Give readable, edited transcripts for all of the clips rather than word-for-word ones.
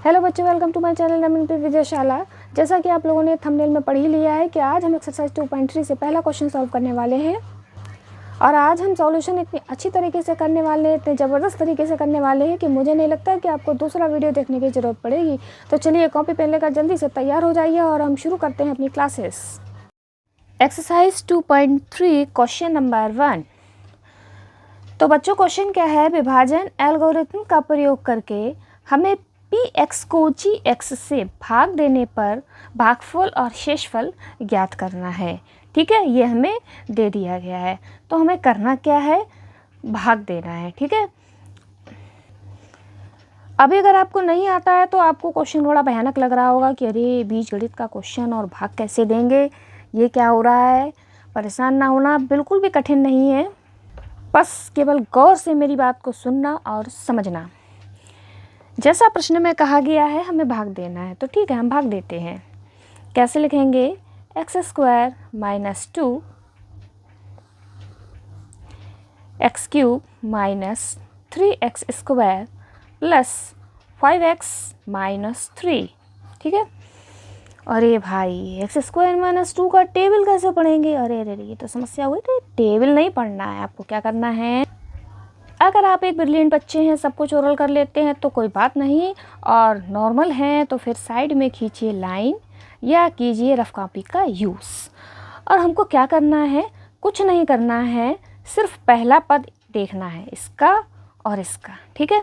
Hello बच्चों, welcome to my channel Ramanpreet Vijayshala. जैसा कि आप लोगों ने थंबनेल में पढ़ ही लिया है कि आज हम एक्सरसाइज 2.3 से पहला क्वेश्चन सॉल्व करने वाले हैं। और आज हम सॉल्यूशन इतनी अच्छी तरीके से करने वाले हैं, इतने ज़बरदस्त तरीके से करने वाले हैं कि मुझे नहीं लगता कि आपको दूसरा वीडियो देखने की ज़रूरत पड़ेगी। तो चलिए कॉपी पेन लेकर जल्दी से तैयार हो जाइए और हम शुरू करते हैं अपनी क्लासेस। Exercise 2.3 question number 1। तो बच्चों क्वेश्चन क्या है, विभाजन एल्गोरिथम का प्रयोग करके हमें px को gx से भाग देने पर भागफल और शेषफल ज्ञात करना है। ठीक है, ये हमें दे दिया गया है, तो हमें करना क्या है, भाग देना है। ठीक है, अभी अगर आपको नहीं आता है तो आपको क्वेश्चन थोड़ा भयानक लग रहा होगा कि अरे बीजगणित का क्वेश्चन और भाग कैसे देंगे, ये क्या हो रहा है। परेशान ना होना, बिल्कुल भी कठिन नहीं है, बस केवल गौर से मेरी बात को सुनना और समझना। जैसा प्रश्न में कहा गया है हमें भाग देना है, तो ठीक है हम भाग देते हैं। कैसे लिखेंगे, x² - 2 x³ - 3x² + 5x - 3। ठीक है, अरे भाई x² - 2 का टेबल कैसे पढ़ेंगे। अरे अरे ये तो समस्या हुई। तो टेबल नहीं पढ़ना है, आपको क्या करना है, अगर आप एक ब्रिलियंट बच्चे हैं, सब कुछ ओरल कर लेते हैं तो कोई बात नहीं, और नॉर्मल हैं तो फिर साइड में खींचिए लाइन या कीजिए रफ कॉपी का यूज़। और हमको क्या करना है, कुछ नहीं करना है, सिर्फ पहला पद देखना है, इसका और इसका। ठीक है,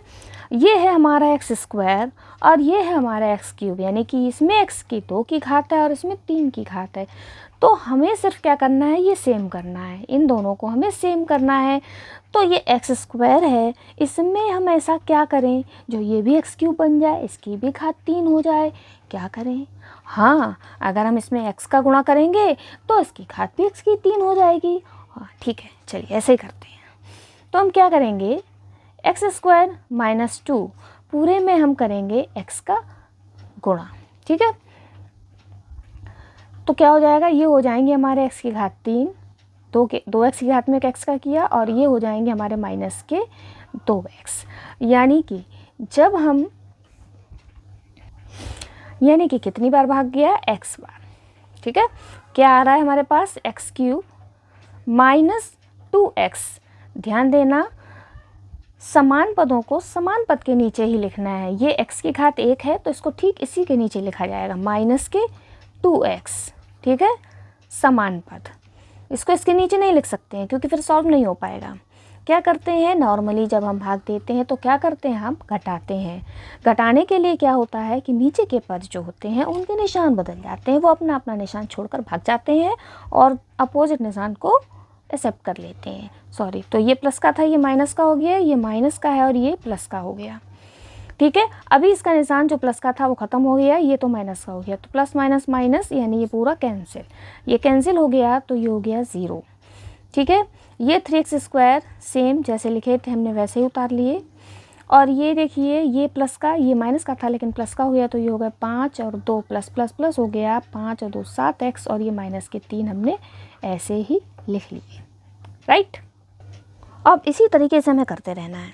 ये है हमारा x² और ये है हमारा x³, यानी कि इसमें x की 2 की घात है और इसमें 3 की घात है। तो हमें सिर्फ क्या करना है, ये सेम करना है, इन दोनों को हमें सेम करना है। तो ये x² है, इसमें हम ऐसा क्या करें जो ये भी x³ बन जाए, इसकी भी घात 3 हो जाए। क्या करें, हाँ अगर हम इसमें x का गुणा करेंगे तो इसकी घात भी x की 3 हो जाएगी। हाँ ठीक है, चलिए ऐसे ही करते हैं। तो हम क्या करेंगे, x² - 2 पूरे में हम करेंगे x का गुणा। ठीक है, तो क्या हो जाएगा, ये हो जाएंगे हमारे x की घात 3, 2x की घात में x का किया, और ये हो जाएंगे हमारे माइनस के 2x। यानी कि जब हम, यानी कि कितनी बार भाग गया, x बार। ठीक है, क्या आ रहा है हमारे पास, x³ - 2x। ध्यान देना, समान पदों को समान पद के नीचे ही लिखना है। ये x की घात 1 है तो इसको ठीक इसी के नीचे लिखा जाएगा, माइनस के 2x। ठीक है, समान पद, इसको इसके नीचे नहीं लिख सकते हैं क्योंकि फिर सॉल्व नहीं हो पाएगा। क्या करते हैं, नॉर्मली जब हम भाग देते हैं तो क्या करते हैं, हम घटाते हैं। घटाने के लिए क्या होता है कि नीचे के पद जो होते हैं उनके निशान बदल जाते हैं, वो अपना अपना निशान छोड़कर भाग जाते हैं और अपोजिट निशान को एक्सेप्ट कर लेते हैं। सॉरी, तो ये प्लस का था, ये माइनस का हो गया, ये माइनस का है और ये प्लस का हो गया। ठीक है, अभी इसका निशान जो प्लस का था वो ख़त्म हो गया, ये तो माइनस का हो गया, तो प्लस माइनस माइनस यानी ये पूरा कैंसिल, ये कैंसिल हो गया तो ये हो गया 0। ठीक है, ये 3x² सेम जैसे लिखे थे हमने वैसे ही उतार लिए, और ये देखिए ये प्लस का, ये माइनस का था लेकिन प्लस का हो गया, तो ये हो गया 5 और 2 प्लस प्लस प्लस हो गया 5 और 2 7x, और ये माइनस के 3 हमने ऐसे ही लिख लिए। राइट, अब इसी तरीके से हमें करते रहना है,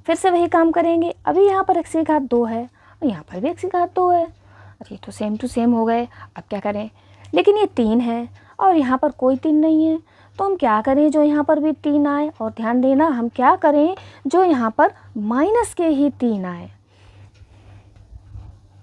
फिर से वही काम करेंगे। अभी यहाँ पर x की घात 2 है और यहाँ पर भी x की घात 2 है, अरे ये तो सेम टू सेम हो गए। अब क्या करें, लेकिन ये 3 है और यहाँ पर कोई 3 नहीं है, तो हम क्या करें, जो यहाँ पर भी 3 आए, और ध्यान देना हम क्या करें, जो यहाँ पर माइनस के ही 3 आए,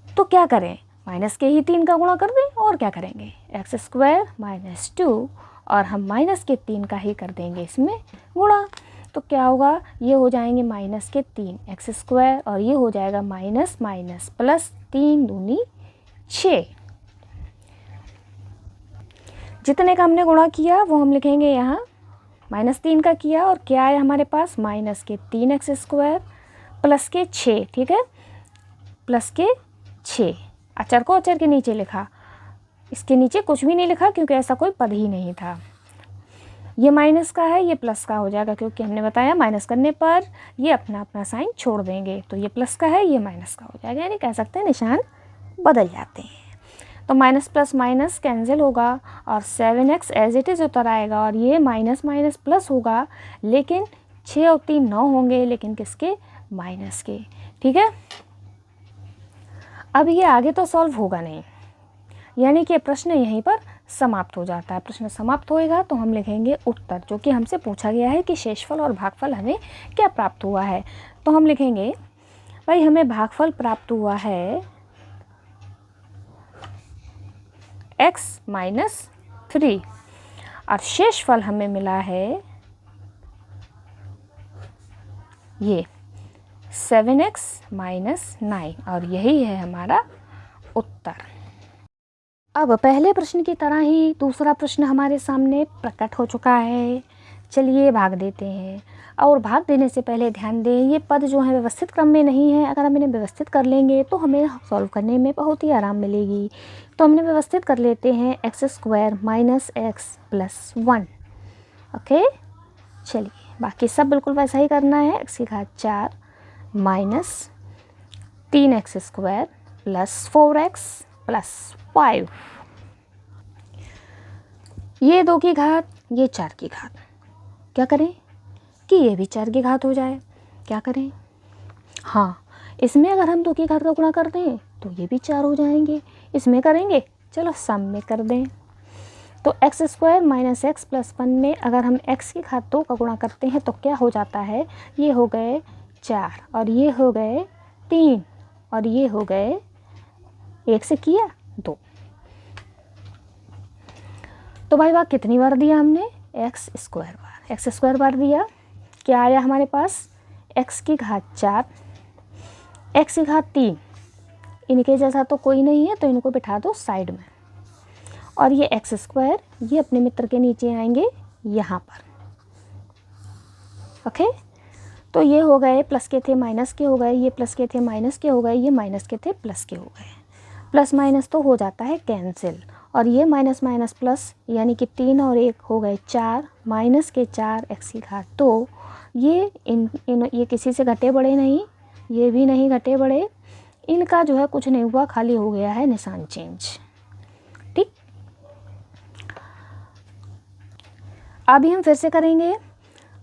तो क्या करें, माइनस के ही 3 का गुणा कर दें, और क्या करेंगे, x² - 2 और हम माइनस के 3 का ही कर देंगे इसमें गुणा। तो क्या होगा, ये हो जाएंगे माइनस के 3 x² और ये हो जाएगा माइनस माइनस प्लस 3 दूनी 6। जितने का हमने गुणा किया वो हम लिखेंगे यहाँ, -3 का किया, और क्या है हमारे पास, माइनस के 3x² प्लस के 6। ठीक है, प्लस के 6, अचर को अचर के नीचे लिखा, इसके नीचे कुछ भी नहीं लिखा क्योंकि ऐसा कोई पद ही नहीं था। ये माइनस का है, ये प्लस का हो जाएगा क्योंकि हमने बताया माइनस करने पर ये अपना अपना साइन छोड़ देंगे, तो ये प्लस का है, ये माइनस का हो जाएगा, यानी कह सकते हैं निशान बदल जाते हैं। तो माइनस प्लस माइनस कैंसिल होगा और 7x एज इट इज़ उतर आएगा, और ये माइनस माइनस प्लस होगा, लेकिन 6 और 3 9 होंगे, लेकिन किसके, माइनस के। ठीक है, अब ये आगे तो सॉल्व होगा नहीं, यानी कि प्रश्न यहीं पर समाप्त हो जाता है। प्रश्न समाप्त होएगा तो हम लिखेंगे उत्तर, जो कि हमसे पूछा गया है कि शेषफल और भागफल हमें क्या प्राप्त हुआ है। तो हम लिखेंगे भाई हमें भागफल प्राप्त हुआ है x - 3 और शेषफल हमें मिला है ये 7x - 9 और यही है हमारा उत्तर। अब पहले प्रश्न की तरह ही दूसरा प्रश्न हमारे सामने प्रकट हो चुका है। चलिए भाग देते हैं, और भाग देने से पहले ध्यान दें ये पद जो है व्यवस्थित क्रम में नहीं है। अगर हम इन्हें व्यवस्थित कर लेंगे तो हमें सॉल्व करने में बहुत ही आराम मिलेगी। तो हमने व्यवस्थित कर लेते हैं x² - x + 1। ओके, चलिए बाकी सब बिल्कुल वैसा ही करना है। x⁴ - 3x² + 4x + 5, ये 2 की घात, ये 4 की घात। क्या करें कि ये भी 4 की घात हो जाए। क्या करें, हाँ इसमें अगर हम 2 की घात का गुणा कर दें तो ये भी 4 हो जाएंगे। इसमें करेंगे, चलो सम में कर दें। तो x² - x + 1 में अगर हम x की घात 2 का गुणा करते हैं तो क्या हो जाता है, ये हो गए 4 और ये हो गए 3 और ये हो गए 1 से किया 2। तो भाई वाह कितनी बार दिया हमने, x² बार दिया। क्या आया हमारे पास, x की घात 4, x की घात 3, इनके जैसा तो कोई नहीं है तो इनको बिठा दो साइड में। और ये x² ये अपने मित्र के नीचे आएंगे यहाँ पर। ओके, तो ये हो गए प्लस के थे माइनस के हो गए, ये प्लस के थे माइनस के हो गए, ये माइनस के थे प्लस के हो गए। प्लस माइनस तो हो जाता है कैंसिल, और ये माइनस माइनस प्लस यानी कि 3 और 1 हो गए 4, माइनस के 4 x की घात 2। ये ये किसी से घटे बढ़े नहीं, ये भी नहीं घटे बढ़े, इनका जो है कुछ नहीं हुआ, खाली हो गया है निशान चेंज। ठीक, अभी हम फिर से करेंगे।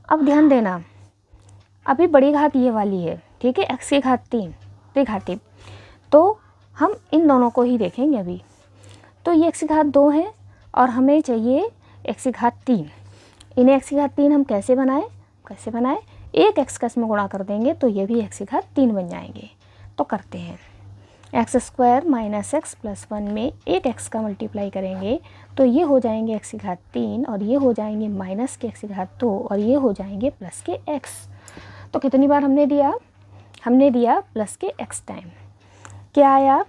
अब ध्यान देना, अभी बड़ी घात ये वाली है, ठीक है, x की घात 3 त्रिघाती, तो हम इन दोनों को ही देखेंगे अभी। तो ये x की घात 2 है और हमें चाहिए x की घात 3। इन्हें x की घात 3 हम कैसे बनाए, एक x का इसमें गुणा कर देंगे तो ये भी x की घात 3 बन जाएंगे। तो करते हैं, x² - x + 1 में एक x का मल्टीप्लाई करेंगे तो ये हो जाएंगे x की घात 3 और ये हो जाएंगे माइनस के x की घात 2 और ये हो जाएंगे प्लस के x। तो कितनी बार हमने दिया, हमने दिया प्लस के x टाइम। क्या आया,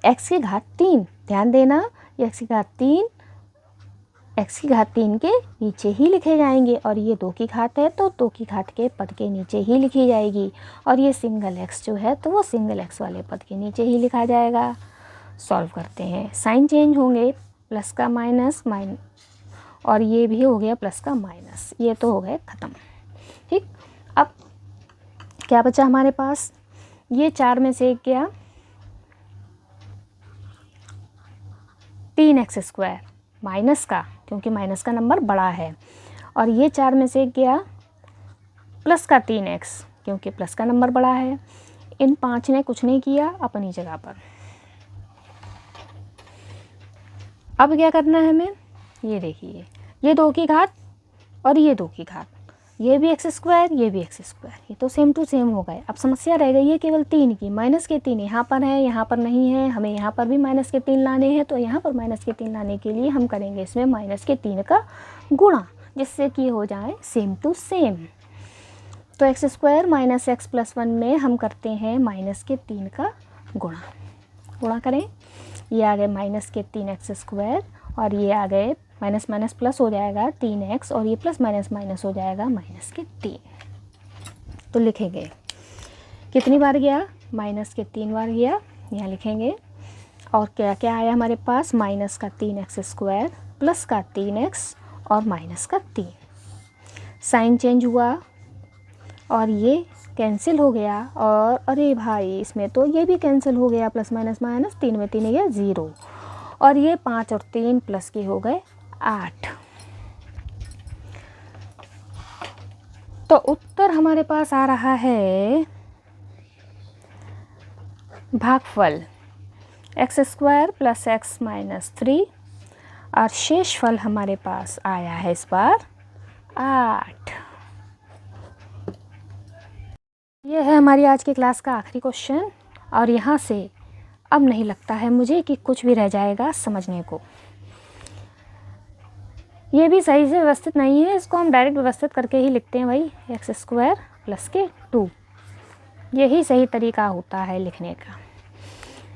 x की घात 3, ध्यान देना ये x की घात 3 x की घात 3 के नीचे ही लिखे जाएंगे, और ये 2 की घात है तो 2 की घात के पद के नीचे ही लिखी जाएगी, और ये सिंगल x जो है तो वो सिंगल x वाले पद के नीचे ही लिखा जाएगा। सॉल्व करते हैं, साइन चेंज होंगे, प्लस का माइनस और ये भी हो गया प्लस का माइनस, ये तो हो गए ख़त्म। ठीक, अब क्या बचा हमारे पास, ये 4 में से एक गया 3x² माइनस का, क्योंकि माइनस का नंबर बड़ा है, और ये 4 में से एक गया प्लस का 3x, क्योंकि प्लस का नंबर बड़ा है। इन 5 ने कुछ नहीं किया अपनी जगह पर। अब क्या करना है हमें, ये देखिए ये 2 की घात और ये 2 की घात, ये भी x², ये भी x², ये तो सेम टू सेम हो गए। अब समस्या रह गई है केवल 3 की, माइनस के 3 यहाँ पर है, यहाँ पर नहीं है, हमें यहाँ पर भी माइनस के 3 लाने हैं, तो यहाँ पर माइनस के 3 लाने के लिए हम करेंगे इसमें माइनस के 3 का गुणा, जिससे कि हो जाए सेम टू सेम। तो x² - x + 1 में हम करते हैं माइनस के 3 का गुणा करें, ये आ गए माइनस के 3x² और ये आ गए माइनस माइनस प्लस हो जाएगा 3x और ये प्लस माइनस माइनस हो जाएगा माइनस के 3। तो लिखेंगे कितनी बार गया, माइनस के 3 बार गया, यहाँ लिखेंगे। और क्या क्या आया हमारे पास, माइनस का 3x² प्लस का 3x और माइनस का 3। साइन चेंज हुआ और ये कैंसिल हो गया, और अरे भाई इसमें तो ये भी कैंसिल हो गया, प्लस माइनस माइनस, 3 में 3 गया 0, और ये 5 और 3 प्लस के हो गए 8। तो उत्तर हमारे पास आ रहा है भागफल x square plus x minus 3 और शेष फल हमारे पास आया है इस बार 8। ये है हमारी आज की क्लास का आखिरी क्वेश्चन और यहाँ से अब नहीं लगता है मुझे कि कुछ भी रह जाएगा समझने को। ये भी सही से व्यवस्थित नहीं है, इसको हम डायरेक्ट व्यवस्थित करके ही लिखते हैं भाई, एक्स स्क्वायर प्लस के 2, यही सही तरीका होता है लिखने का।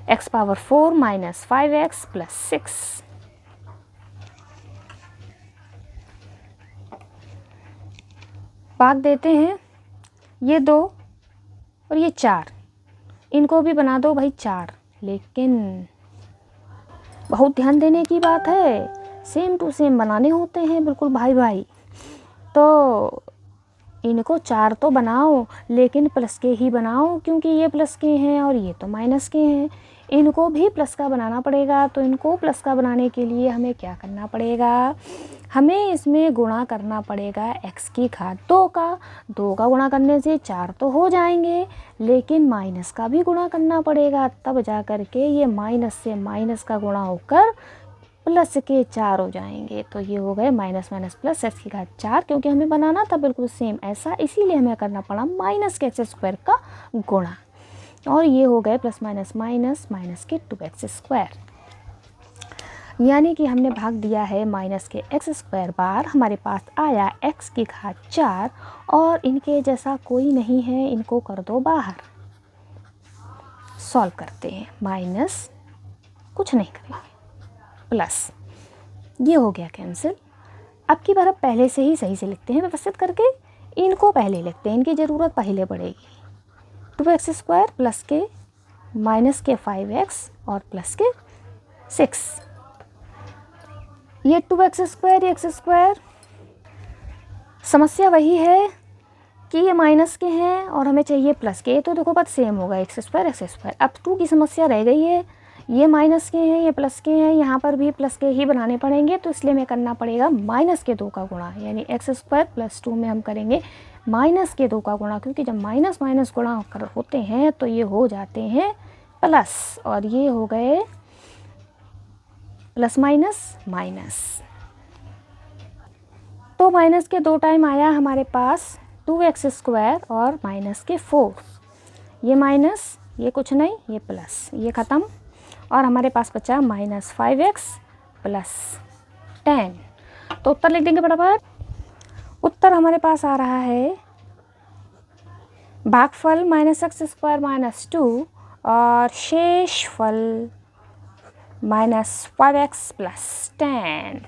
X power 4 minus 5x plus 6। भाग देते हैं, ये 2 और ये 4, इनको भी बना दो भाई 4, लेकिन बहुत ध्यान देने की बात है, सेम टू सेम बनाने होते हैं बिल्कुल भाई भाई। तो इनको 4 तो बनाओ लेकिन प्लस के ही बनाओ, क्योंकि ये प्लस के हैं और ये तो माइनस के हैं, इनको भी प्लस का बनाना पड़ेगा। तो इनको प्लस का बनाने के लिए हमें क्या करना पड़ेगा, हमें इसमें गुणा करना पड़ेगा x की घात 2 का। 2 का गुणा करने से 4 तो हो जाएंगे, लेकिन माइनस का भी गुणा करना पड़ेगा, तब जा कर के ये माइनस से माइनस का गुणा होकर प्लस के 4 हो जाएंगे। तो ये हो गए माइनस माइनस प्लस एक्स की घात 4, क्योंकि हमें बनाना था बिल्कुल सेम ऐसा, इसीलिए हमें करना पड़ा माइनस के एक्स स्क्वायर का गुणा। और ये हो गए प्लस माइनस माइनस माइनस के 2x स्क्वायर, यानी कि हमने भाग दिया है माइनस के एक्स स्क्वायर बार, हमारे पास आया x की घात 4 और इनके जैसा कोई नहीं है, इनको कर दो बाहर। सॉल्व करते हैं, माइनस कुछ नहीं करेंगे, प्लस ये हो गया कैंसिल। अब की बार अब पहले से ही सही से लिखते हैं व्यवस्थित करके, इनको पहले लिखते हैं, इनकी ज़रूरत पहले पड़ेगी। 2x स्क्वायर प्लस के माइनस के 5x और प्लस के 6, ये 2x स्क्वायर, ये x स्क्वायर, समस्या वही है कि ये माइनस के हैं और हमें चाहिए प्लस के, तो देखो बात सेम होगा, x स्क्वायर x स्क्वायर। अब 2 की समस्या रह गई है, ये माइनस के हैं ये प्लस के हैं, यहाँ पर भी प्लस के ही बनाने पड़ेंगे, तो इसलिए हमें करना पड़ेगा माइनस के 2 का गुणा, यानी एक्स स्क्वायर प्लस 2 में हम करेंगे माइनस के 2 का गुणा, क्योंकि जब माइनस माइनस गुणा होते हैं तो ये हो जाते हैं प्लस, और ये हो गए प्लस माइनस माइनस। तो माइनस के 2 टाइम आया हमारे पास 2x स्क्वायर और माइनस के 4, ये माइनस, ये कुछ नहीं, ये प्लस, ये ख़त्म, और हमारे पास बचा माइनस 5x प्लस 10। तो उत्तर लिख देंगे फटाफट। उत्तर हमारे पास आ रहा है भागफल माइनस एक्स स्क्वायर माइनस 2 और शेष फल माइनस 5x प्लस 10।